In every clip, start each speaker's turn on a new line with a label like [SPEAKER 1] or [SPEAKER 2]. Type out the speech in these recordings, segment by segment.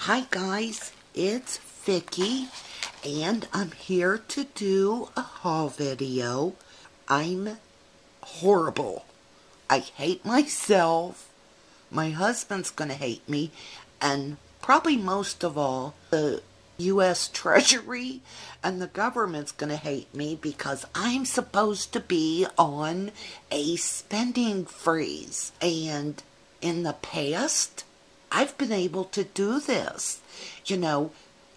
[SPEAKER 1] Hi guys, it's Vicky and I'm here to do a haul video. I'm horrible. I hate myself. My husband's gonna hate me, and probably most of all, the U.S. Treasury and the government's gonna hate me because I'm supposed to be on a spending freeze. And in the past, I've been able to do this. You know,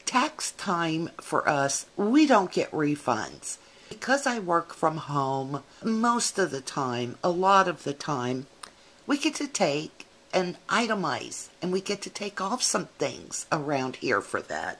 [SPEAKER 1] tax time for us, we don't get refunds. Because I work from home, most of the time, a lot of the time, we get to take and itemize, and we get to take off some things around here for that.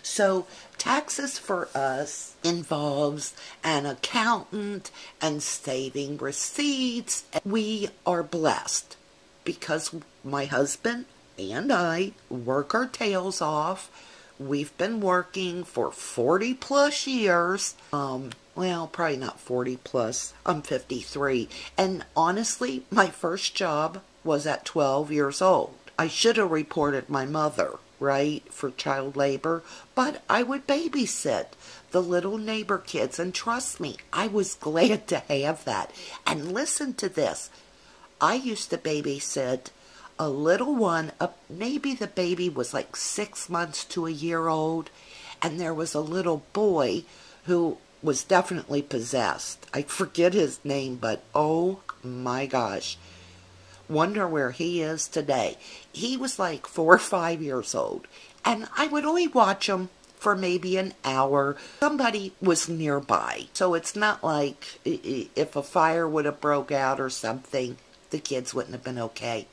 [SPEAKER 1] So taxes for us involves an accountant and saving receipts. We are blessed because my husband and I work our tails off. We've been working for 40 plus years. Well, probably not 40 plus. I'm 53. And honestly, my first job was at 12 years old. I should have reported my mother, right, for child labor, but I would babysit the little neighbor kids, and trust me, I was glad to have that. And listen to this. I used to babysit a little one, maybe the baby was like 6 months to a year old, and there was a little boy who was definitely possessed. I forget his name, but oh my gosh. Wonder where he is today. He was like 4 or 5 years old, and I would only watch him for maybe an hour. Somebody was nearby, so it's not like if a fire would have broke out or something, the kids wouldn't have been okay.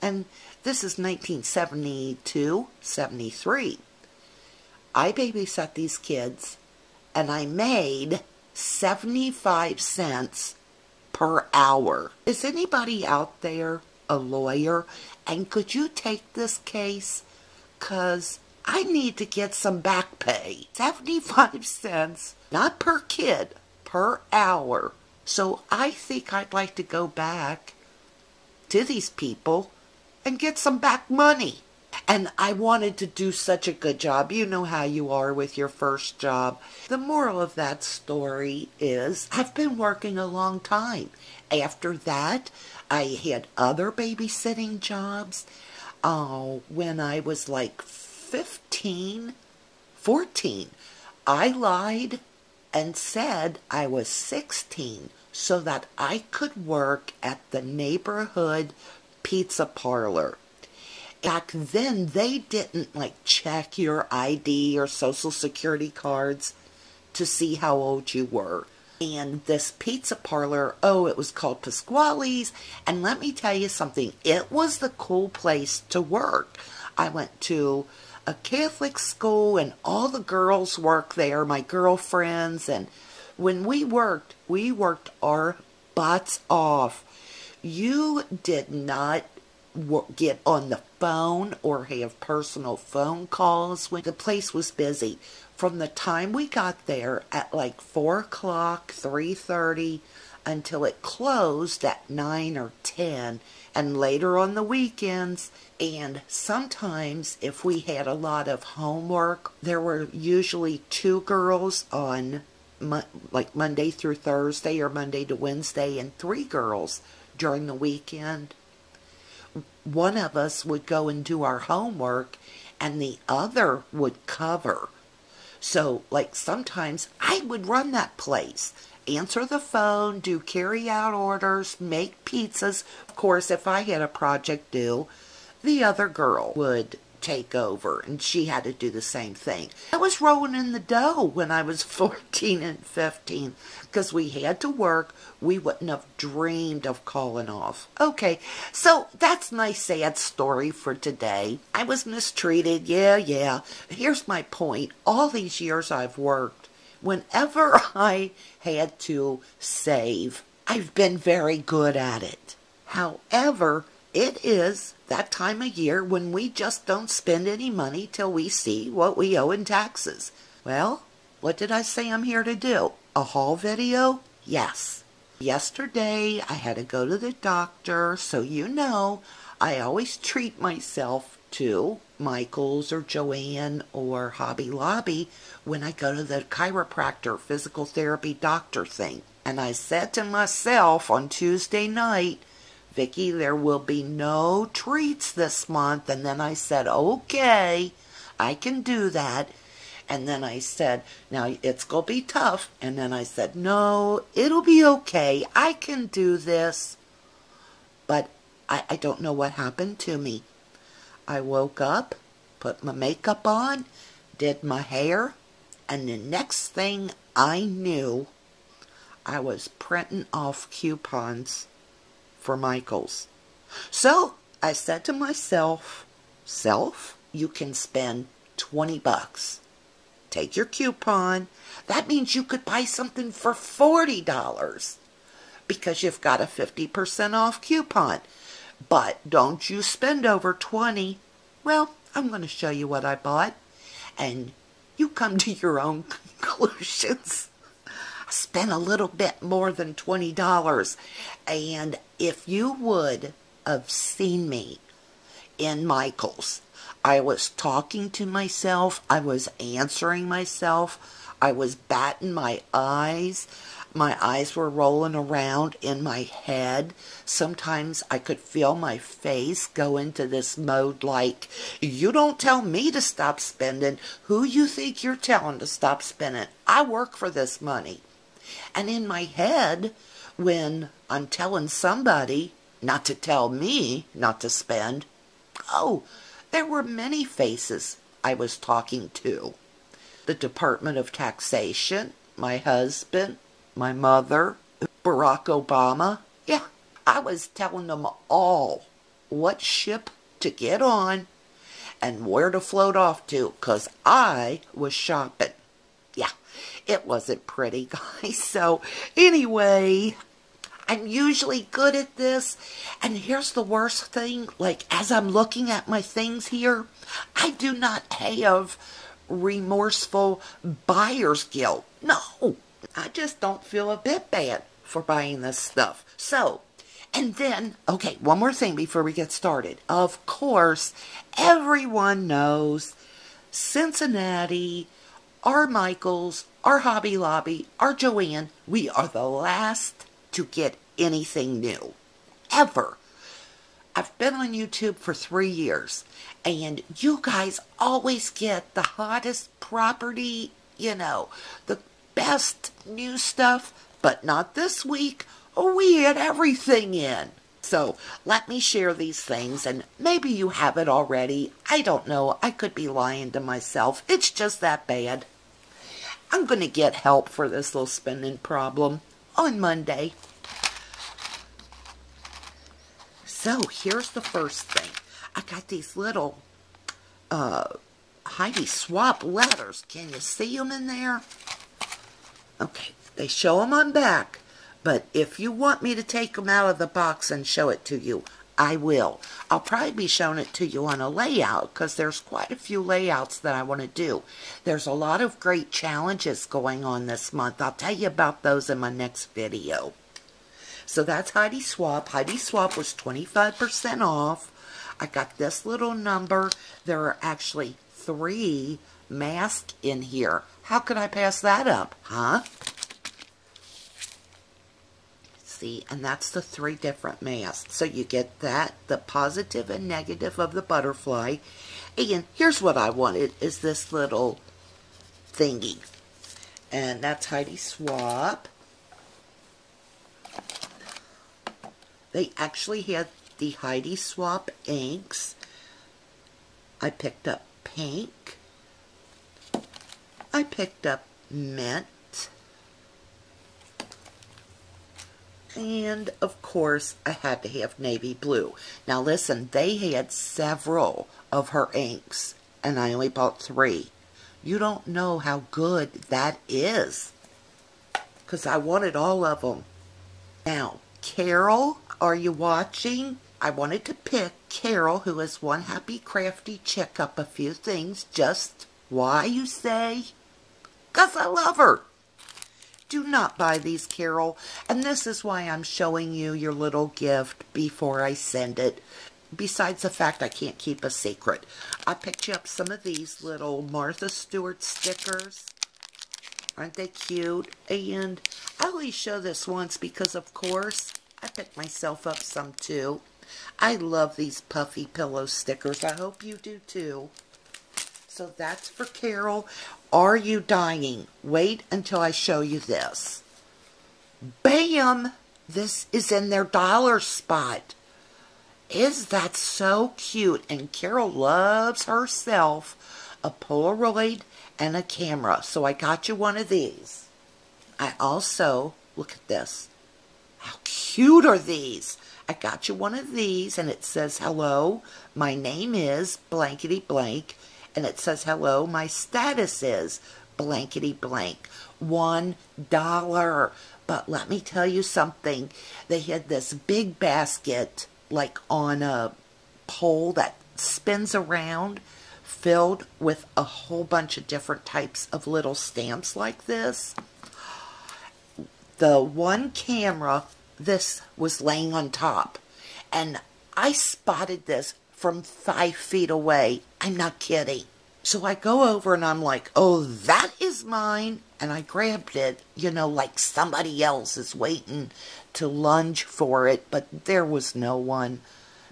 [SPEAKER 1] And this is 1972, 73. I babysat these kids, and I made 75 cents per hour. Is anybody out there a lawyer? And could you take this case? 'Cause I need to get some back pay. 75 cents, not per kid, per hour. So I think I'd like to go back to these people and get some back money. And I wanted to do such a good job. You know how you are with your first job. The moral of that story is I've been working a long time. After that, I had other babysitting jobs. When I was like 15, 14, I lied and said I was 16 so that I could work at the neighborhood pizza parlor. Back then, they didn't like check your ID or social security cards to see how old you were. And this pizza parlor, oh, it was called Pasquale's, and let me tell you something, it was the cool place to work. I went to a Catholic school, and all the girls worked there, my girlfriends, and when we worked our butts off. You did not get on the phone or have personal phone calls when the place was busy. From the time we got there at like 4 o'clock, 3:30, until it closed at 9 or 10, and later on the weekends. And sometimes if we had a lot of homework, there were usually 2 girls on like Monday through Thursday or Monday to Wednesday, and 3 girls during the weekend. One of us would go and do our homework, and the other would cover. So, like, sometimes I would run that place, answer the phone, do carry-out orders, make pizzas. Of course, if I had a project due, the other girl would take over, and she had to do the same thing. I was rolling in the dough when I was 14 and 15, because we had to work. We wouldn't have dreamed of calling off. Okay, so that's my sad story for today. I was mistreated, yeah. Here's my point. All these years I've worked, whenever I had to save, I've been very good at it. However, it is that time of year when we just don't spend any money till we see what we owe in taxes. Well, what did I say I'm here to do? A haul video? Yes. Yesterday, I had to go to the doctor, so you know, I always treat myself to Michael's or Joanne or Hobby Lobby when I go to the chiropractor, physical therapy doctor thing. And I said to myself on Tuesday night, Vicki, there will be no treats this month. And then I said, okay, I can do that. And then I said, now it's going to be tough. And then I said, no, it'll be okay. I can do this. But I don't know what happened to me. I woke up, put my makeup on, did my hair, and the next thing I knew, I was printing off coupons for Michael's. So I said to myself, self, you can spend 20 bucks. Take your coupon. That means you could buy something for $40 because you've got a 50% off coupon. But don't you spend over 20. Well, I'm going to show you what I bought, and you come to your own conclusions. I spent a little bit more than $20, and if you would have seen me in Michael's, I was talking to myself, I was answering myself, I was batting my eyes were rolling around in my head. Sometimes I could feel my face go into this mode like, you don't tell me to stop spending. Who you think you're telling to stop spending? I work for this money. And in my head, when I'm telling somebody not to tell me not to spend, oh, there were many faces I was talking to. The Department of Taxation, my husband, my mother, Barack Obama. Yeah, I was telling them all what ship to get on and where to float off to, because I was shopping. Yeah, it wasn't pretty, guys. So anyway, I'm usually good at this. And here's the worst thing. Like, as I'm looking at my things here, I do not have remorseful buyer's guilt. No, I just don't feel a bit bad for buying this stuff. So, and then, okay, one more thing before we get started. Of course, everyone knows Cincinnati, our Michael's, our Hobby Lobby, our Joanne, we are the last to get anything new. Ever. I've been on YouTube for 3 years, and you guys always get the hottest property, you know, the best new stuff, but not this week. We had everything in. So let me share these things, and maybe you have it already. I don't know. I could be lying to myself. It's just that bad. I'm going to get help for this little spending problem on Monday. So here's the first thing. I got these little Heidi Swapp letters. Can you see them in there? Okay, they show them on back, but if you want me to take them out of the box and show it to you, I will. I'll probably be showing it to you on a layout, because there's quite a few layouts that I want to do. There's a lot of great challenges going on this month. I'll tell you about those in my next video. So that's Heidi Swapp. Heidi Swapp was 25% off. I got this little number. There are actually 3 masks in here. How could I pass that up, huh? See, and that's the 3 different masks. So you get that, the positive and negative of the butterfly. And here's what I wanted, is this little thingy. And that's Heidi Swapp. They actually had the Heidi Swapp inks. I picked up pink. I picked up mint. And, of course, I had to have navy blue. Now, listen, they had several of her inks, and I only bought 3. You don't know how good that is, because I wanted all of them. Now, Carol, are you watching? I wanted to pick Carol, who is one happy crafty chick, up a few things. Just why, you say? Because I love her. Do not buy these, Carol. And this is why I'm showing you your little gift before I send it. besides the fact I can't keep a secret, I picked you up some of these little Martha Stewart stickers. Aren't they cute? And I only show this once because, of course, I picked myself up some too. I love these puffy pillow stickers. I hope you do too. So that's for Carol. Are you dying? Wait until I show you this. Bam! This is in their dollar spot. Is that so cute? And Carol loves herself a Polaroid and a camera. So I got you one of these. I also, look at this. How cute are these? I got you one of these and it says, hello, my name is blankety blank. And it says, hello, my status is blankety blank. $1. But let me tell you something. They had this big basket, like on a pole that spins around, filled with a whole bunch of different types of little stamps like this. The one camera, this was laying on top. And I spotted this from 5 feet away. I'm not kidding. So I go over and I'm like, oh, that is mine. And I grabbed it, you know, like somebody else is waiting to lunge for it. But there was no one,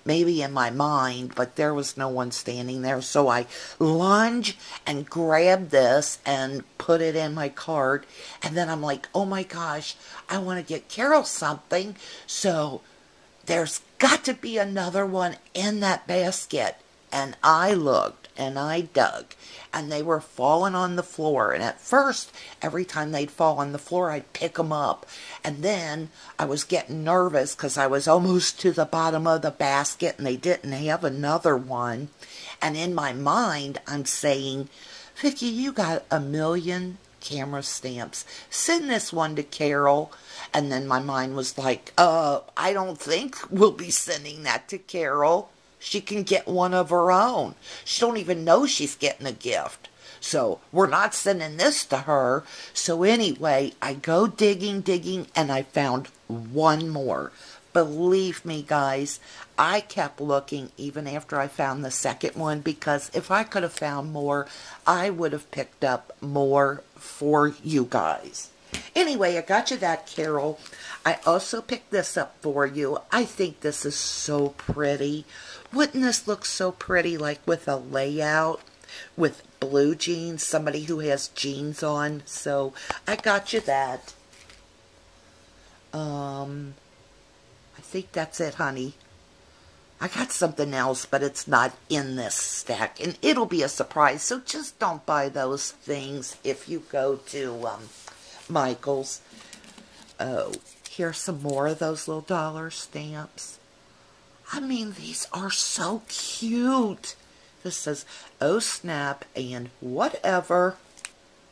[SPEAKER 1] maybe in my mind, but there was no one standing there. So I lunge and grab this and put it in my cart. And then I'm like, oh my gosh, I want to get Carol something. So there's got to be another one in that basket. And I looked and I dug and they were falling on the floor. And at first, every time they'd fall on the floor, I'd pick them up. And then I was getting nervous because I was almost to the bottom of the basket and they didn't have another one. And in my mind, I'm saying, Vicki, you got 1,000,000 camera stamps. Send this one to Carol. And then my mind was like, I don't think we'll be sending that to Carol. She can get one of her own. She don't even know she's getting a gift. So we're not sending this to her. So anyway, I go digging, and I found one more. Believe me, guys, I kept looking even after I found the second one, because if I could have found more, I would have picked up more for you guys. Anyway, I got you that, Carol. I also picked this up for you. I think this is so pretty. Wouldn't this look so pretty, like with a layout, with blue jeans, somebody who has jeans on? So I got you that. I think that's it, honey. I got something else, but it's not in this stack, and it'll be a surprise. So just don't buy those things if you go to Michael's. Oh, here's some more of those little dollar stamps. I mean, these are so cute. This says, oh snap, and whatever,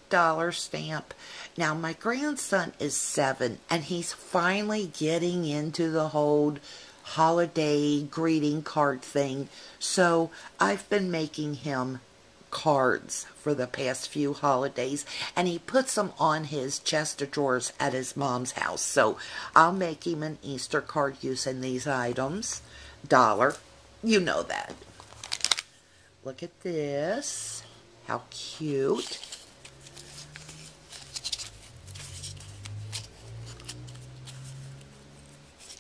[SPEAKER 1] dollar stamp. Now, my grandson is 7, and he's finally getting into the whole holiday greeting card thing. So I've been making him cards for the past few holidays, and he puts them on his chest of drawers at his mom's house. So I'll make him an Easter card using these items. $1, you know that. Look at this, how cute.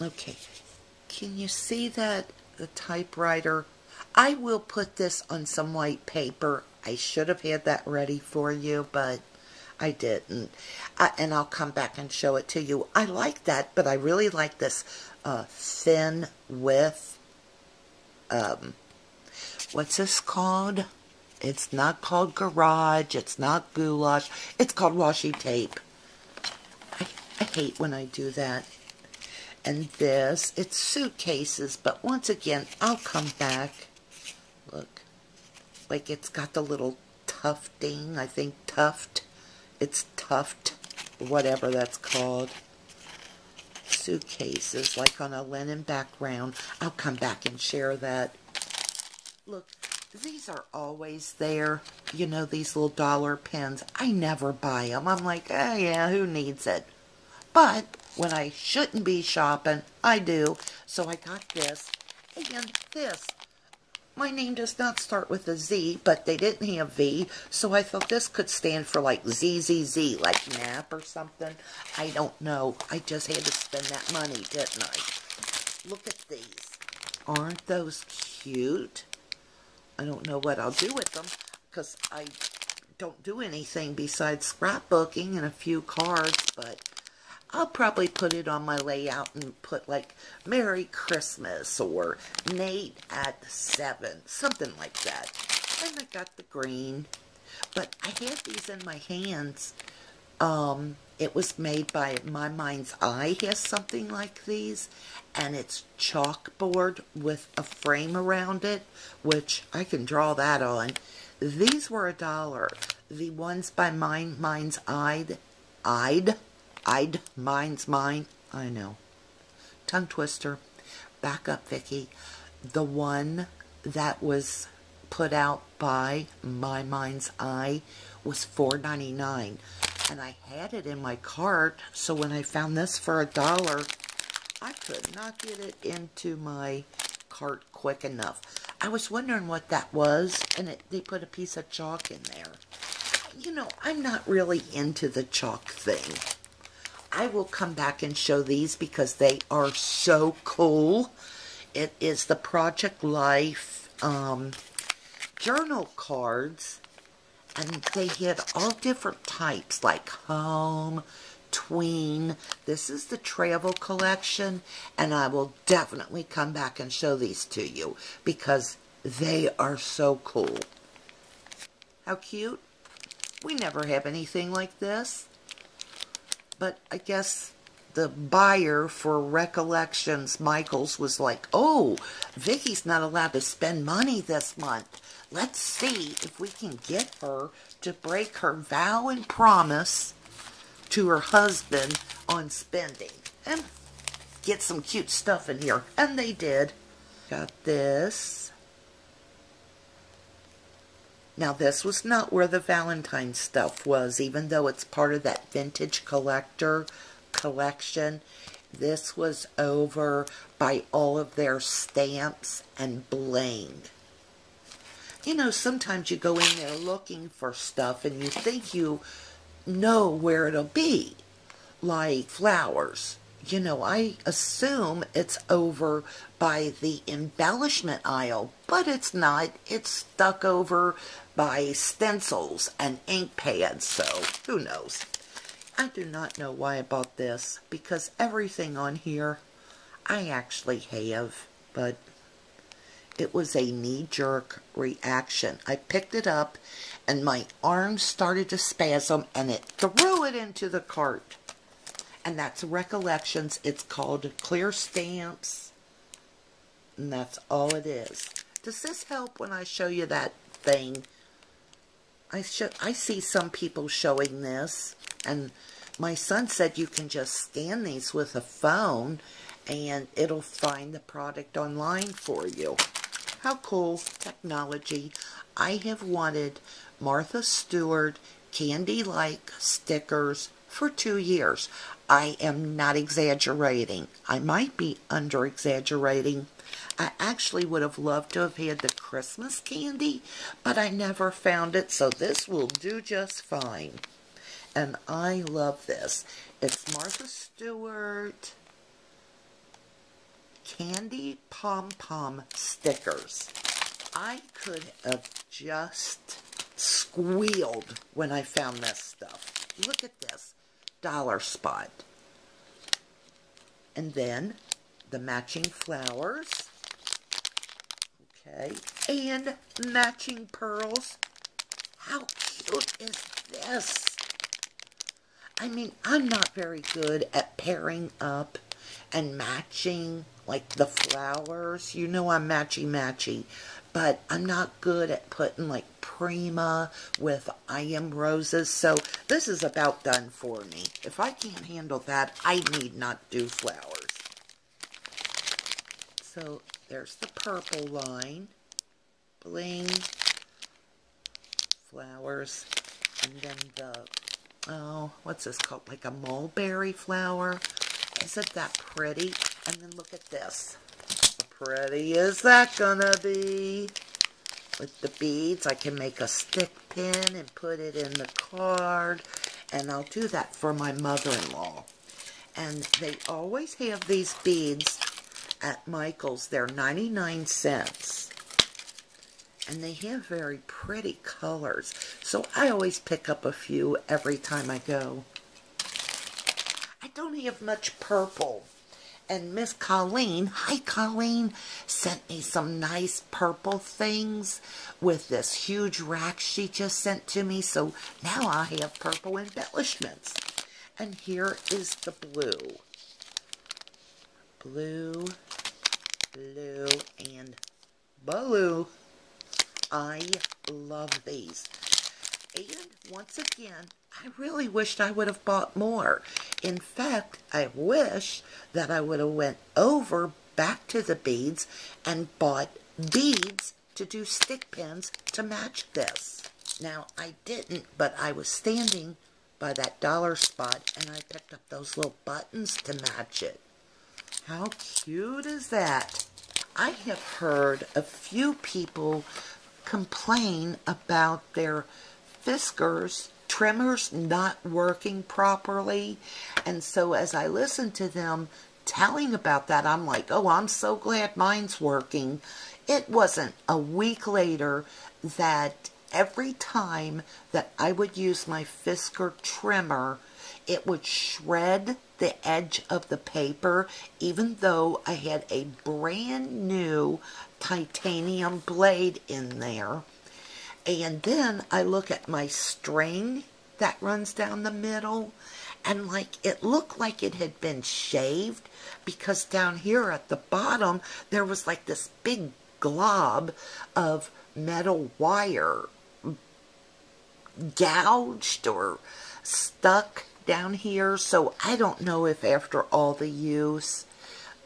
[SPEAKER 1] Okay, can you see that, the typewriter? I will put this on some white paper. I should have had that ready for you, but I didn't. And I'll come back and show it to you. I like that, but I really like this thin width. What's this called? It's not called garage. It's not goulash. It's called washi tape. I hate when I do that. And this, it's suitcases, but once again, I'll come back. Look, like it's got the little tufting, I think tuft. It's tuft, whatever that's called. Suitcases, like on a linen background. I'll come back and share that. Look, these are always there. You know, these little dollar pens. I never buy them. I'm like, oh yeah, who needs it? But when I shouldn't be shopping, I do. So I got this. And this. My name does not start with a Z, but they didn't have V, so I thought this could stand for like ZZZ, like nap or something. I don't know. I just had to spend that money, didn't I? Look at these. Aren't those cute? I don't know what I'll do with them, because I don't do anything besides scrapbooking and a few cards, but I'll probably put it on my layout and put like Merry Christmas or Nate at 7, something like that. And I got the green, but I had these in my hands. It was made by My Mind's Eye, has something like these, and it's chalkboard with a frame around it, which I can draw that on. These were $1. The ones by My Mind's Mine's Mine. I know. Tongue twister. Back up, Vicky. The one that was put out by My Mind's Eye was $4.99. And I had it in my cart, so when I found this for $1, I could not get it into my cart quick enough. I was wondering what that was, and they put a piece of chalk in there. You know, I'm not really into the chalk thing. I will come back and show these because they are so cool. It is the Project Life journal cards, and they had all different types like home, tween. This is the travel collection, and I will definitely come back and show these to you because they are so cool. How cute. We never have anything like this. But I guess the buyer for Recollections, Michaels, was like, oh, Vicky's not allowed to spend money this month. Let's see if we can get her to break her vow and promise to her husband on spending. And get some cute stuff in here. And they did. Got this. Now, this was not where the Valentine stuff was, even though it's part of that vintage collector collection. This was over by all of their stamps and bling. You know, sometimes you go in there looking for stuff and you think you know where it'll be, like flowers. You know, I assume it's over by the embellishment aisle, but it's not. It's stuck over by stencils and ink pads, so who knows. I do not know why I bought this, because everything on here I actually have, but it was a knee-jerk reaction. I picked it up and my arms started to spasm and it threw it into the cart. And that's Recollections. It's called Clear Stamps. And that's all it is. Does this help when I show you that thing? I see some people showing this. And my son said you can just scan these with a phone and it'll find the product online for you. How cool. Technology. I have wanted Martha Stewart candy-like stickers for 2 years. I am not exaggerating. I might be under-exaggerating. I actually would have loved to have had the Christmas candy, but I never found it, so this will do just fine. And I love this. It's Martha Stewart Candy Pom-Pom stickers. I could have just squealed when I found this stuff. Look at this. Dollar Spot. And then the matching flowers. Okay. And matching pearls. How cute is this? I mean, I'm not very good at pairing up and matching, like the flowers. You know I'm matchy-matchy. But I'm not good at putting like Prima with I Am Roses. So this is about done for me. If I can't handle that, I need not do flowers. So there's the purple line. Bling. Flowers. And then the, oh, what's this called? Like a mulberry flower. Isn't that pretty? And then look at this. The pretty is that gonna be? With the beads, I can make a stick pin and put it in the card. And I'll do that for my mother-in-law. And they always have these beads at Michael's. They're 99 cents. And they have very pretty colors. So I always pick up a few every time I go. I don't have much purple. And Miss Colleen, hi Colleen, sent me some nice purple things with this huge rack she just sent to me. So now I have purple embellishments. And here is the blue. Blue, blue, and blue. I love these. And once again, I really wished I would have bought more. In fact, I wish that I would have went over back to the beads and bought beads to do stick pins to match this. Now, I didn't, but I was standing by that dollar spot and I picked up those little buttons to match it. How cute is that? I have heard a few people complain about their Fiskars trimmers not working properly, and so as I listened to them telling about that, I'm like, oh, I'm so glad mine's working. It wasn't a week later that every time that I would use my Fiskar trimmer, it would shred the edge of the paper, even though I had a brand new titanium blade in there. And then I look at my string that runs down the middle, and like it looked like it had been shaved, because down here at the bottom there was like this big glob of metal wire gouged or stuck down here. So I don't know if after all the use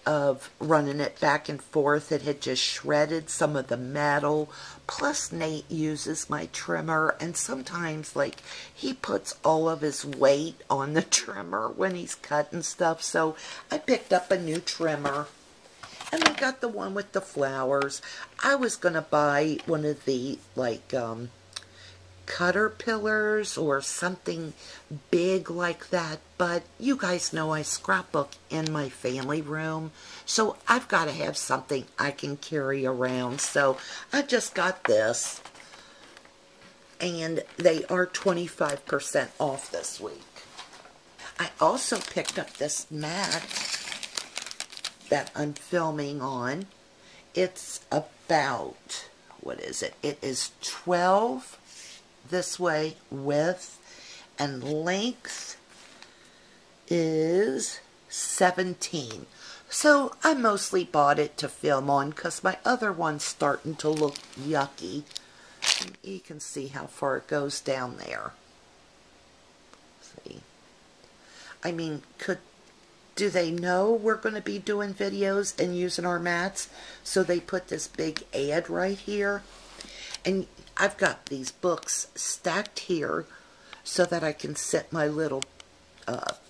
[SPEAKER 1] of running it back and forth, it had just shredded some of the metal. Plus Nate uses my trimmer, and sometimes like he puts all of his weight on the trimmer when he's cutting stuff. So I picked up a new trimmer, and I got the one with the flowers. I was gonna buy one of the like Caterpillars or something big like that, but you guys know I scrapbook in my family room, so I've got to have something I can carry around. So I just got this, and they are 25% off this week. I also picked up this mat that I'm filming on. It's about, what is it? It is 12 this way width, and length is 17. So I mostly bought it to film on because my other one's starting to look yucky. And you can see how far it goes down there. See? I mean, do they know we're going to be doing videos and using our mats? So they put this big ad right here. And I've got these books stacked here so that I can set my little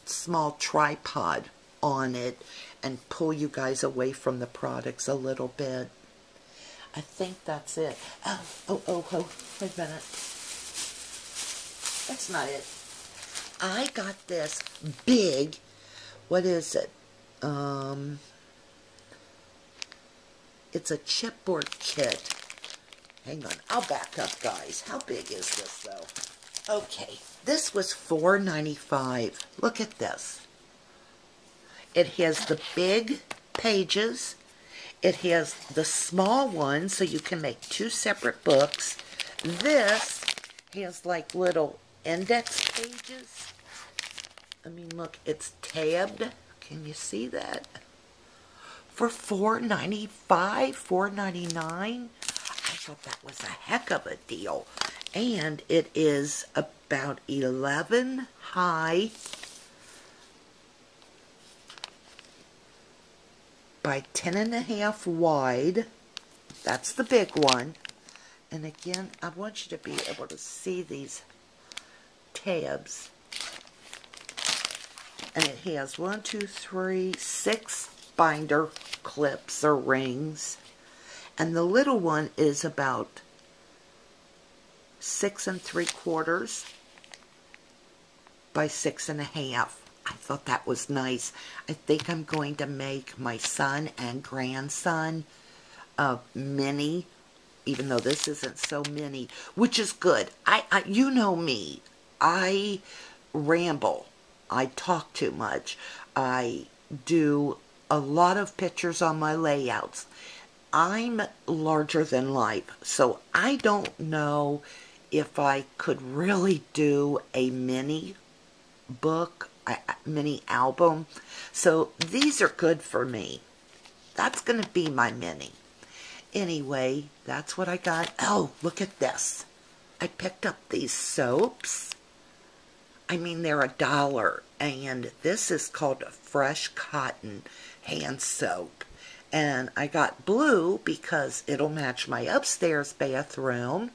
[SPEAKER 1] small tripod on it and pull you guys away from the products a little bit. I think that's it. Oh, wait a minute. That's not it. I got this big, what is it? It's a chipboard kit. Hang on, I'll back up, guys. How big is this, though? Okay, this was $4.95. Look at this. It has the big pages. It has the small one, so you can make two separate books. This has like little index pages. I mean, look, it's tabbed. Can you see that? For $4.95, $4.99. I thought that was a heck of a deal. And it is about 11 high by 10.5 wide. That's the big one. And again, I want you to be able to see these tabs. And it has 1, 2, 3, 6 binder clips or rings. And the little one is about 6 3/4 by 6 1/2. I thought that was nice. I think I'm going to make my son and grandson a mini, even though this isn't so mini, which is good. You know me. I ramble. I talk too much. I do a lot of pictures on my layouts. I'm larger than life, so I don't know if I could really do a mini book, a mini album. So these are good for me. That's going to be my mini. Anyway, that's what I got. Oh, look at this. I picked up these soaps. I mean, they're $1, and this is called Fresh Cotton Hand Soap. And I got blue because it'll match my upstairs bathroom.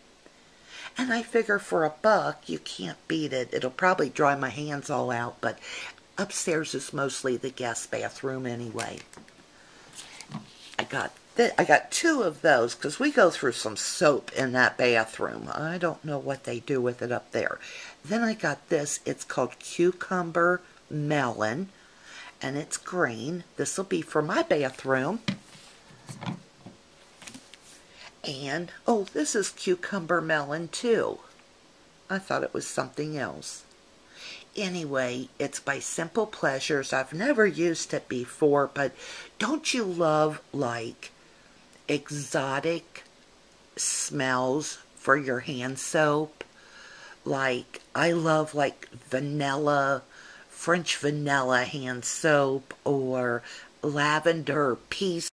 [SPEAKER 1] And I figure for $1, you can't beat it. It'll probably dry my hands all out, but upstairs is mostly the guest bathroom anyway. I got 2 of those because we go through some soap in that bathroom. I don't know what they do with it up there. Then I got this. It's called Cucumber Melon, and it's green. This will be for my bathroom. And, oh, this is Cucumber Melon too. I thought it was something else. Anyway, it's by Simple Pleasures. I've never used it before, but don't you love, like, exotic smells for your hand soap? Like, I love, like, vanilla, French vanilla hand soap, or lavender peace